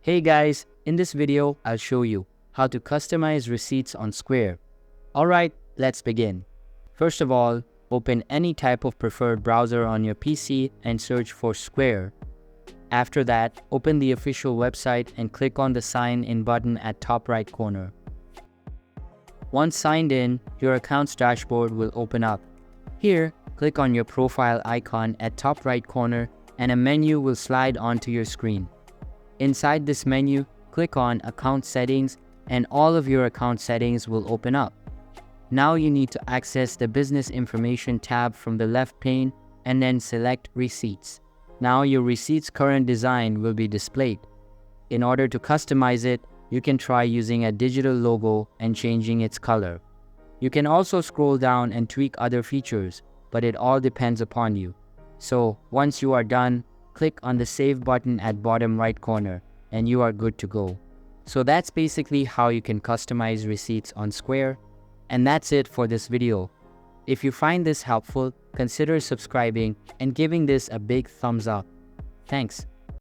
Hey guys, in this video, I'll show you how to customize receipts on Square. Alright, let's begin. First of all, open any type of preferred browser on your PC and search for Square. After that, open the official website and click on the Sign In button at top right corner. Once signed in, your account's dashboard will open up. Here, click on your profile icon at top right corner and a menu will slide onto your screen. Inside this menu, click on Account Settings and all of your account settings will open up. Now you need to access the Business Information tab from the left pane and then select Receipts. Now your receipt's current design will be displayed. In order to customize it, you can try using a digital logo and changing its color. You can also scroll down and tweak other features, but it all depends upon you. So once you are done, click on the Save button at bottom right corner and you are good to go. So that's basically how you can customize receipts on Square. And that's it for this video. If you find this helpful, consider subscribing and giving this a big thumbs up. Thanks.